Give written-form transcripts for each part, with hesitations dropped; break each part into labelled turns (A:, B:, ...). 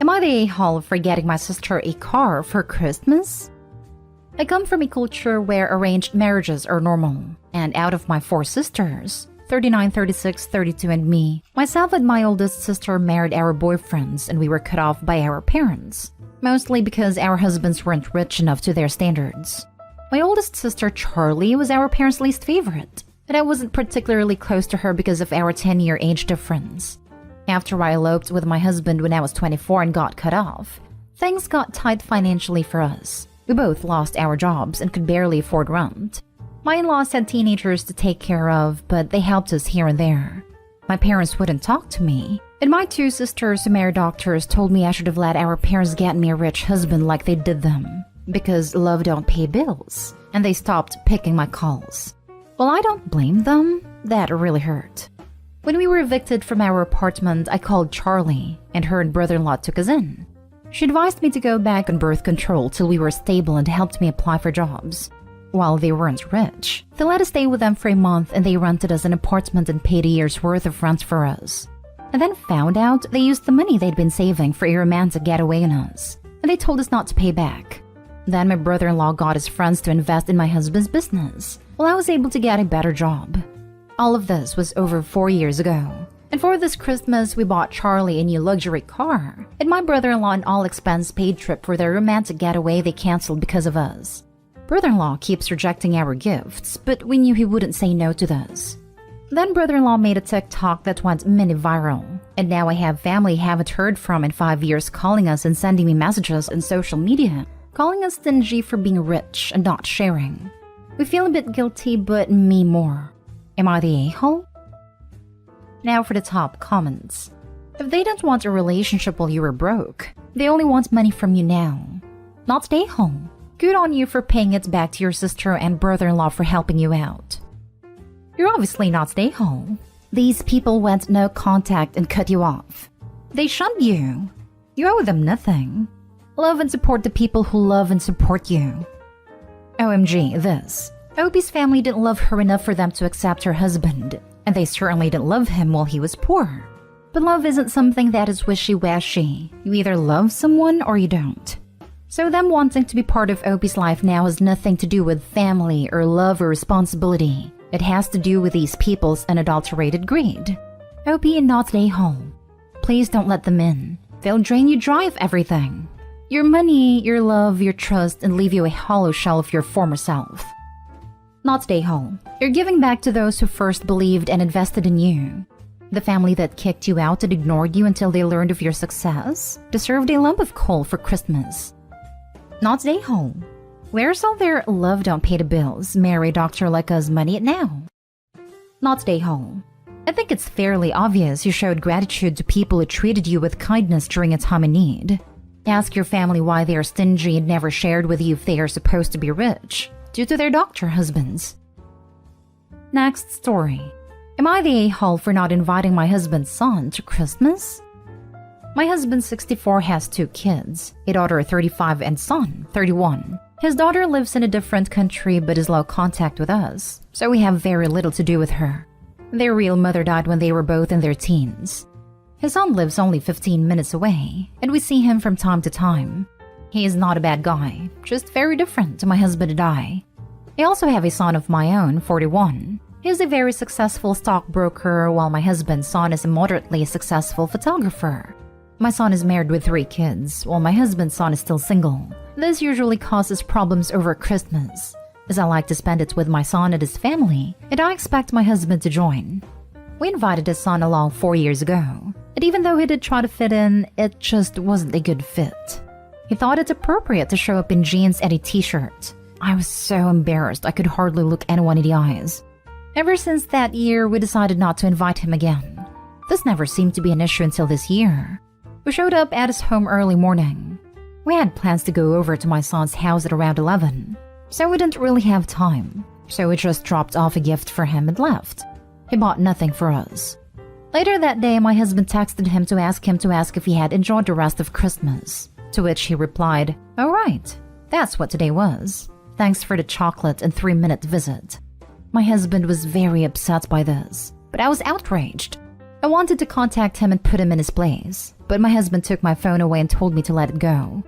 A: Am I the a-hole for getting my sister a car for Christmas? I come from a culture where arranged marriages are normal, and out of my 4 sisters, 39, 36, 32, and me, myself and my oldest sister married our boyfriends and we were cut off by our parents, mostly because our husbands weren't rich enough to their standards. My oldest sister, Charlie, was our parents' least favorite, and I wasn't particularly close to her because of our 10-year age difference. After I eloped with my husband when I was 24 and got cut off, things got tight financially for us. We both lost our jobs and could barely afford rent. My in-laws had teenagers to take care of, but they helped us here and there. My parents wouldn't talk to me, and my 2 sisters who married doctors told me I should have let our parents get me a rich husband like they did them, because love don't pay bills, and they stopped picking my calls. Well, I don't blame them. That really hurt. When we were evicted from our apartment, I called Charlie, and her and brother-in-law took us in. She advised me to go back on birth control till we were stable and helped me apply for jobs. While they weren't rich, they let us stay with them for a month and they rented us an apartment and paid a year's worth of rent for us. And then found out they used the money they'd been saving for a romantic getaway on us, and they told us not to pay back. Then my brother-in-law got his friends to invest in my husband's business, while I was able to get a better job. All of this was over 4 years ago. And for this Christmas, we bought Charlie a new luxury car, and my brother-in-law an all-expense-paid trip for their romantic getaway they canceled because of us. Brother-in-law keeps rejecting our gifts, but we knew he wouldn't say no to this. Then brother-in-law made a TikTok that went mini viral, and now I have family I haven't heard from in 5 years calling us and sending me messages on social media, calling us stingy for being rich and not sharing. We feel a bit guilty, but me more. Am I the a-hole? Now for the top comments. If they don't want a relationship while you were broke, they only want money from you now. Not the a-hole. Good on you for paying it back to your sister and brother-in-law for helping you out. You're obviously not the a-hole. These people went no contact and cut you off. They shunned you. You owe them nothing. Love and support the people who love and support you. OMG, this. Opie's family didn't love her enough for them to accept her husband, and they certainly didn't love him while he was poor. But love isn't something that is wishy-washy. You either love someone or you don't. So them wanting to be part of Opie's life now has nothing to do with family or love or responsibility. It has to do with these people's unadulterated greed. Opie and not the a-hole. Please don't let them in. They'll drain you dry of everything. Your money, your love, your trust, and leave you a hollow shell of your former self. Not the a-hole. You're giving back to those who first believed and invested in you. The family that kicked you out and ignored you until they learned of your success deserved a lump of coal for Christmas. Not the a-hole. Where's all their love don't pay the bills, marry doctor like us money it now? Not the a-hole. I think it's fairly obvious you showed gratitude to people who treated you with kindness during a time of need. Ask your family why they are stingy and never shared with you if they are supposed to be rich, due to their doctor husbands. Next story. Am I the a-hole for not inviting my husband's son to Christmas? My husband, 64, has 2 kids, a daughter 35 and son 31. His daughter lives in a different country but is low contact with us, so we have very little to do with her. Their real mother died when they were both in their teens. His son lives only 15 minutes away, and we see him from time to time. He is not a bad guy, just very different to my husband and I. I also have a son of my own, 41. He is a very successful stockbroker, while my husband's son is a moderately successful photographer. My son is married with 3 kids, while my husband's son is still single. This usually causes problems over Christmas, as I like to spend it with my son and his family, and I expect my husband to join. We invited his son along 4 years ago, and even though he did try to fit in, it just wasn't a good fit. He thought it appropriate to show up in jeans and a t-shirt. I was so embarrassed I could hardly look anyone in the eyes. Ever since that year, we decided not to invite him again. This never seemed to be an issue until this year. We showed up at his home early morning. We had plans to go over to my son's house at around 11, so we didn't really have time. So we just dropped off a gift for him and left. He bought nothing for us. Later that day, my husband texted him to ask if he had enjoyed the rest of Christmas, to which he replied, "Oh right, that's what today was. Thanks for the chocolate and 3-minute visit." My husband was very upset by this, but I was outraged. I wanted to contact him and put him in his place, but my husband took my phone away and told me to let it go.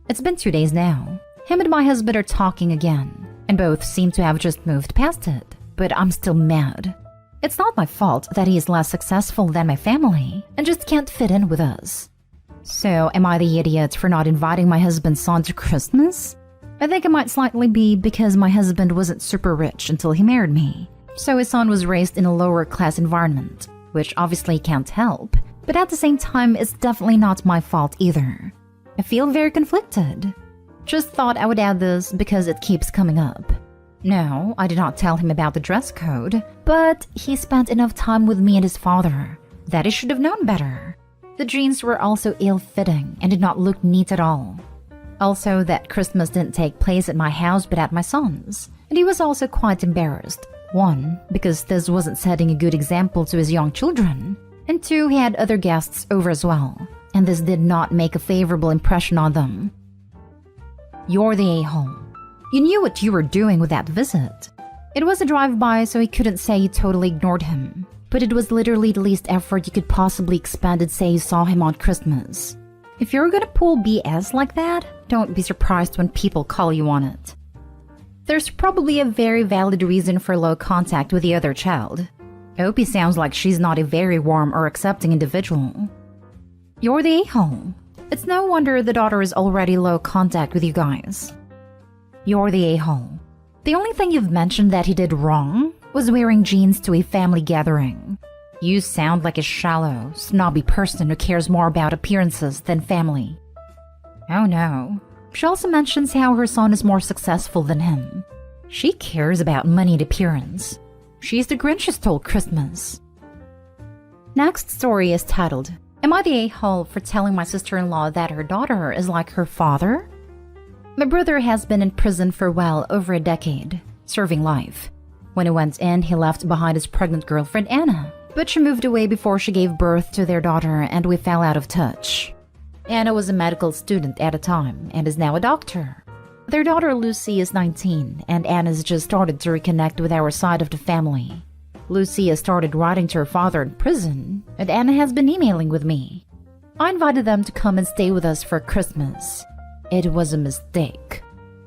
A: It's been 2 days now. Him and my husband are talking again, and both seem to have just moved past it, but I'm still mad. It's not my fault that he is less successful than my family and just can't fit in with us. So, am I the idiot for not inviting my husband's son to Christmas? I think it might slightly be because my husband wasn't super rich until he married me, so his son was raised in a lower class environment, which obviously can't help, but at the same time, it's definitely not my fault either. I feel very conflicted. Just thought I would add this because it keeps coming up. No, I did not tell him about the dress code, but he spent enough time with me and his father that he should have known better. The jeans were also ill-fitting and did not look neat at all. Also, that Christmas didn't take place at my house but at my son's, and he was also quite embarrassed. 1, because this wasn't setting a good example to his young children, and 2, he had other guests over as well, and this did not make a favorable impression on them. You're the a-hole. You knew what you were doing with that visit. It was a drive-by, so he couldn't say you totally ignored him. But it was literally the least effort you could possibly expend and say you saw him on Christmas. If you're gonna pull BS like that, don't be surprised when people call you on it. There's probably a very valid reason for low contact with the other child. Opie sounds like she's not a very warm or accepting individual. You're the a-hole. It's no wonder the daughter is already low contact with you guys. You're the a-hole. The only thing you've mentioned that he did wrong was wearing jeans to a family gathering. You sound like a shallow, snobby person who cares more about appearances than family. Oh no. She also mentions how her son is more successful than him. She cares about money and appearance. She's the Grinch who stole Christmas. Next story is titled, Am I the a-hole for telling my sister-in-law that her daughter is like her father? My brother has been in prison for well over a decade, serving life. When he went in, he left behind his pregnant girlfriend Anna, but she moved away before she gave birth to their daughter and we fell out of touch. Anna was a medical student at the time and is now a doctor. Their daughter Lucy is 19 and Anna's just started to reconnect with our side of the family. Lucy has started writing to her father in prison and Anna has been emailing with me. I invited them to come and stay with us for Christmas. It was a mistake.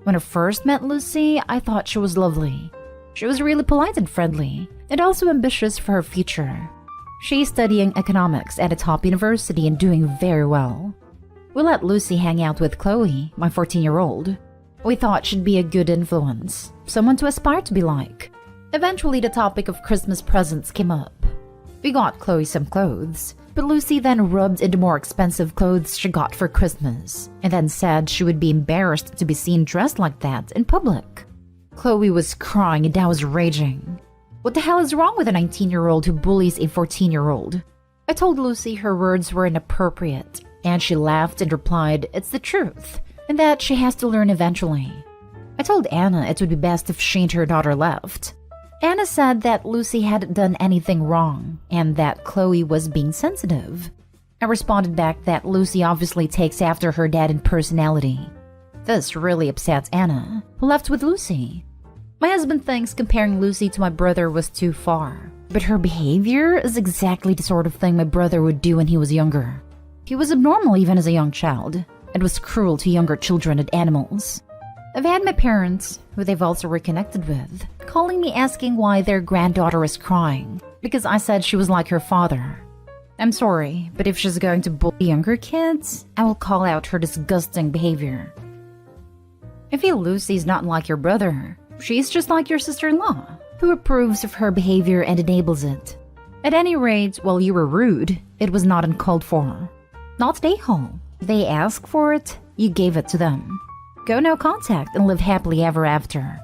A: When I first met Lucy, I thought she was lovely. She was really polite and friendly, and also ambitious for her future. She's studying economics at a top university and doing very well. We let Lucy hang out with Chloe, my 14-year-old. We thought she'd be a good influence, someone to aspire to be like. Eventually, the topic of Christmas presents came up. We got Chloe some clothes, but Lucy then rubbed in the more expensive clothes she got for Christmas, and then said she would be embarrassed to be seen dressed like that in public. Chloe was crying and I was raging. What the hell is wrong with a 19-year-old who bullies a 14-year-old? I told Lucy her words were inappropriate, and she laughed and replied, it's the truth, and that she has to learn eventually. I told Anna it would be best if she and her daughter left. Anna said that Lucy hadn't done anything wrong, and that Chloe was being sensitive. I responded back that Lucy obviously takes after her dad in personality. This really upsets Anna, who left with Lucy. My husband thinks comparing Lucy to my brother was too far, but her behavior is exactly the sort of thing my brother would do when he was younger. He was abnormal even as a young child, and was cruel to younger children and animals. I've had my parents, who they've also reconnected with, calling me asking why their granddaughter is crying, because I said she was like her father. I'm sorry, but if she's going to bully younger kids, I will call out her disgusting behavior. I feel Lucy's not like your brother. She's just like your sister-in-law, who approves of her behavior and enables it. At any rate, while you were rude, it was not uncalled for. Not the a-hole. They asked for it, you gave it to them. Go no contact and live happily ever after.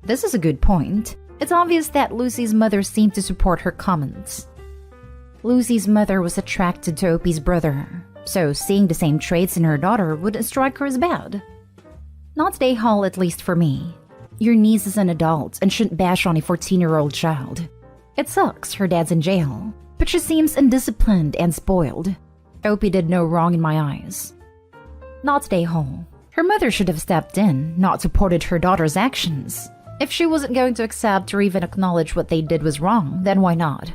A: This is a good point. It's obvious that Lucy's mother seemed to support her comments. Lucy's mother was attracted to Opie's brother, so seeing the same traits in her daughter wouldn't strike her as bad. Not the a-hole, at least for me. Your niece is an adult and shouldn't bash on a 14-year-old child. It sucks her dad's in jail, but she seems undisciplined and spoiled. Opie did no wrong in my eyes. Not the a-hole. Her mother should have stepped in, not supported her daughter's actions. If she wasn't going to accept or even acknowledge what they did was wrong, then why not?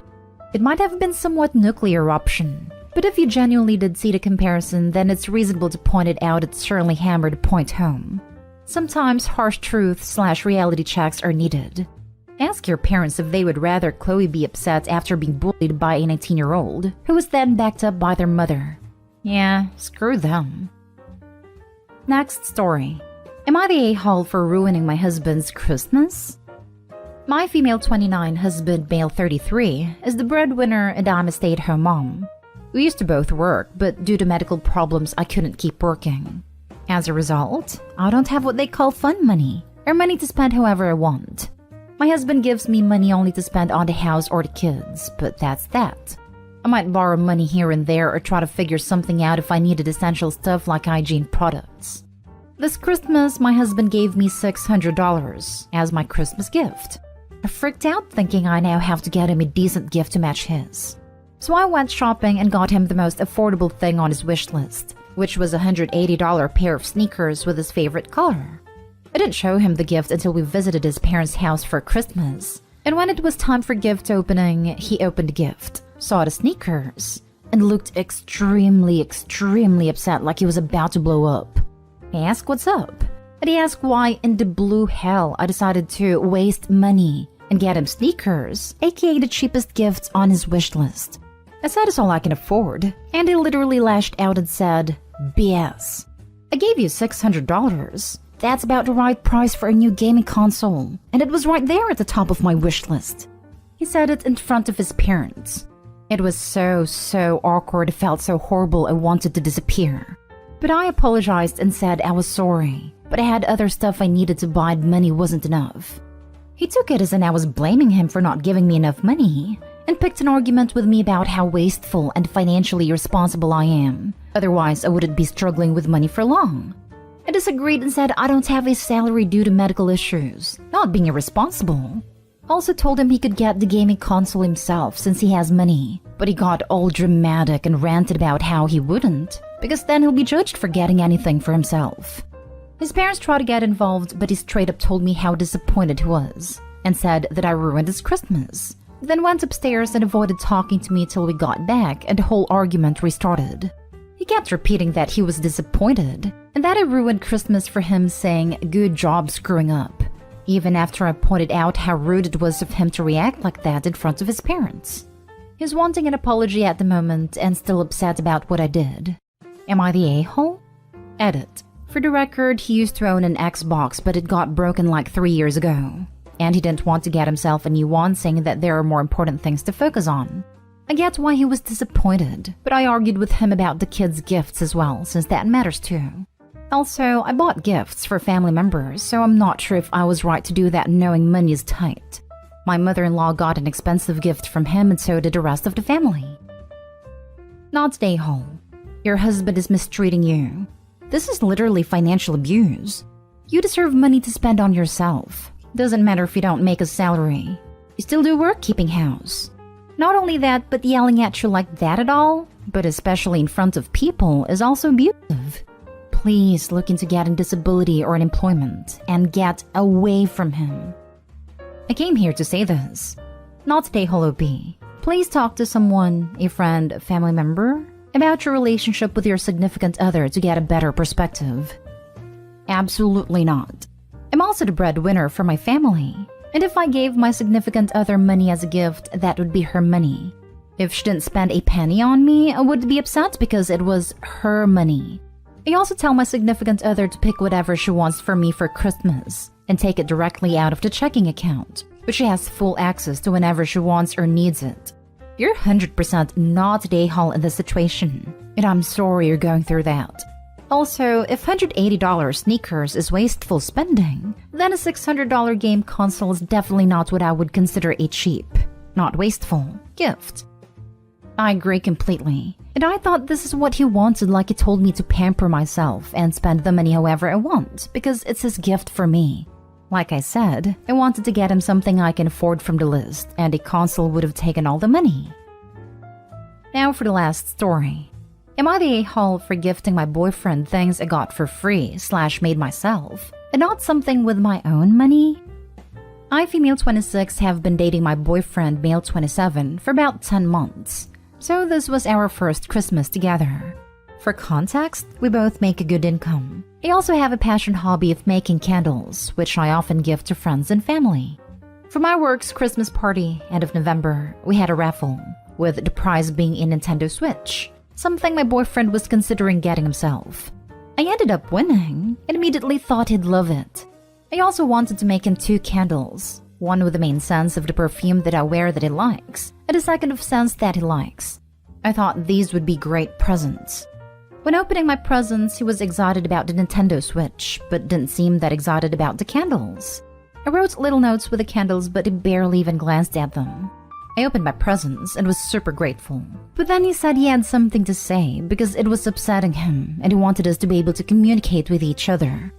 A: It might have been somewhat nuclear option, but if you genuinely did see the comparison, then it's reasonable to point it out. It certainly hammered the point home. Sometimes harsh truth/reality checks are needed. Ask your parents if they would rather Chloe be upset after being bullied by a 19-year-old, who was then backed up by their mother. Yeah, screw them. Next story. Am I the a-hole for ruining my husband's Christmas? My female 29, husband male 33, is the breadwinner and I'm a stay-at-home mom. We used to both work, but due to medical problems, I couldn't keep working. As a result, I don't have what they call fun money, or money to spend however I want. My husband gives me money only to spend on the house or the kids, but that's that. I might borrow money here and there or try to figure something out if I needed essential stuff like hygiene products. This Christmas, my husband gave me $600 as my Christmas gift. I freaked out thinking I now have to get him a decent gift to match his. So I went shopping and got him the most affordable thing on his wish list, which was a $180 pair of sneakers with his favorite color. I didn't show him the gift until we visited his parents' house for Christmas, and when it was time for gift opening, he opened the gift, saw the sneakers, and looked extremely upset like he was about to blow up. I asked what's up, and he asked why in the blue hell I decided to waste money and get him sneakers, aka the cheapest gift on his wish list. I said it's all I can afford, and he literally lashed out and said, BS. I gave you $600. That's about the right price for a new gaming console, and it was right there at the top of my wish list. He said it in front of his parents. It was so awkward, it felt so horrible I wanted to disappear. But I apologized and said I was sorry, but I had other stuff I needed to buy and money wasn't enough. He took it as in I was blaming him for not giving me enough money, and picked an argument with me about how wasteful and financially irresponsible I am. Otherwise, I wouldn't be struggling with money for long. I disagreed and said I don't have a salary due to medical issues, not being irresponsible. Also told him he could get the gaming console himself since he has money, but he got all dramatic and ranted about how he wouldn't, because then he'll be judged for getting anything for himself. His parents tried to get involved, but he straight up told me how disappointed he was, and said that I ruined his Christmas. Then went upstairs and avoided talking to me till we got back and the whole argument restarted. He kept repeating that he was disappointed, and that I ruined Christmas for him, saying, good job screwing up, even after I pointed out how rude it was of him to react like that in front of his parents. He's wanting an apology at the moment and still upset about what I did. Am I the a-hole? Edit. For the record, he used to own an Xbox, but it got broken like 3 years ago. And he didn't want to get himself a new one, saying that there are more important things to focus on. I get why he was disappointed, but I argued with him about the kids' gifts as well, since that matters too. Also, I bought gifts for family members, so I'm not sure if I was right to do that knowing money is tight. My mother-in-law got an expensive gift from him and so did the rest of the family. Not the a-hole. Your husband is mistreating you. This is literally financial abuse. You deserve money to spend on yourself. Doesn't matter if you don't make a salary. You still do work keeping house. Not only that, but yelling at you like that at all, but especially in front of people, is also abusive. Please look into getting disability or unemployment and get away from him. I came here to say this. Not today, Holo B. Please talk to someone, a friend, a family member, about your relationship with your significant other to get a better perspective. Absolutely not. I'm also the breadwinner for my family. And if I gave my significant other money as a gift, that would be her money. If she didn't spend a penny on me, I would be upset because it was her money. I also tell my significant other to pick whatever she wants for me for Christmas and take it directly out of the checking account, which she has full access to whenever she wants or needs it. You're 100% not the a-hole in this situation, and I'm sorry you're going through that. Also, if $180 sneakers is wasteful spending, then a $600 game console is definitely not what I would consider a cheap, not wasteful, gift. I agree completely, and I thought this is what he wanted, like he told me to pamper myself and spend the money however I want, because it's his gift for me. Like I said, I wanted to get him something I can afford from the list, and a console would have taken all the money. Now for the last story. Am I the a-hole for gifting my boyfriend things I got for free / made myself, and not something with my own money? I, female 26, have been dating my boyfriend, male 27, for about 10 months. So this was our first Christmas together. For context, we both make a good income. I also have a passion hobby of making candles, which I often give to friends and family. For my work's Christmas party, end of November, we had a raffle, with the prize being a Nintendo Switch, something my boyfriend was considering getting himself. I ended up winning and immediately thought he'd love it. I also wanted to make him 2 candles, one with the main scents of the perfume that I wear that he likes, and a second of scents that he likes. I thought these would be great presents. When opening my presents, he was excited about the Nintendo Switch, but didn't seem that excited about the candles. I wrote little notes with the candles, but he barely even glanced at them. I opened my presents and was super grateful. But then he said he had something to say because it was upsetting him and he wanted us to be able to communicate with each other.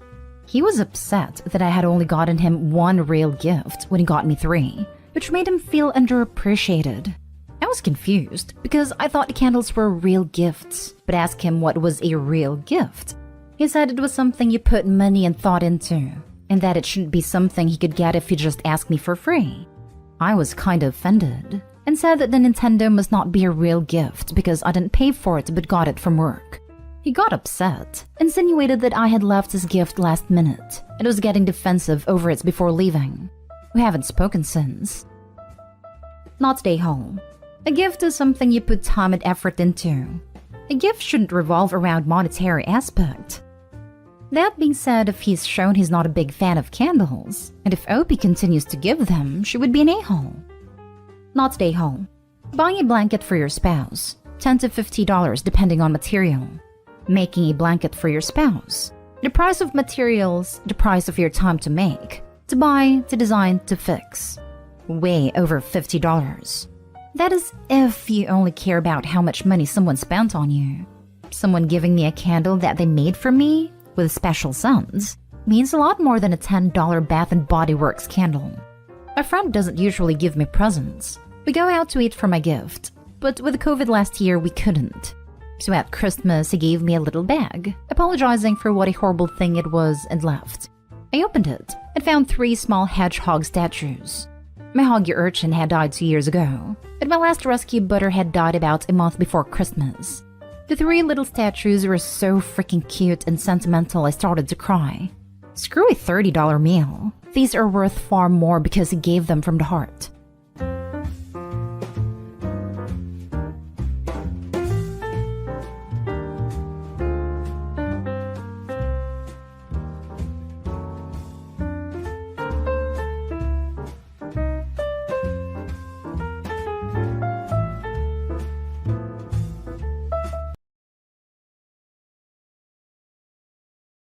A: He was upset that I had only gotten him 1 real gift when he got me 3, which made him feel underappreciated. I was confused because I thought the candles were real gifts, but asked him what was a real gift. He said it was something you put money and thought into, and that it shouldn't be something he could get if he just asked me for free. I was kind of offended and said that the Nintendo must not be a real gift because I didn't pay for it but got it from work. He got upset, insinuated that I had left his gift last minute, and was getting defensive over it before leaving. We haven't spoken since. Not day home. A gift is something you put time and effort into. A gift shouldn't revolve around monetary aspect. That being said, if he's shown he's not a big fan of candles, and if Opie continues to give them, she would be an a-hole. Not day home. Buying a blanket for your spouse, $10 to $50 depending on material. Making a blanket for your spouse. The price of materials, the price of your time to make, to buy, to design, to fix. Way over $50. That is if you only care about how much money someone spent on you. Someone giving me a candle that they made for me, with special scents, means a lot more than a $10 Bath & Body Works candle. My friend doesn't usually give me presents. We go out to eat for my gift, but with COVID last year we couldn't. So at Christmas he gave me a little bag, apologizing for what a horrible thing it was and left. I opened it and found 3 small hedgehog statues. My hoggy urchin had died 2 years ago, and my last rescue butter had died about a month before Christmas. The 3 little statues were so freaking cute and sentimental I started to cry. Screw a $30 meal. These are worth far more because he gave them from the heart.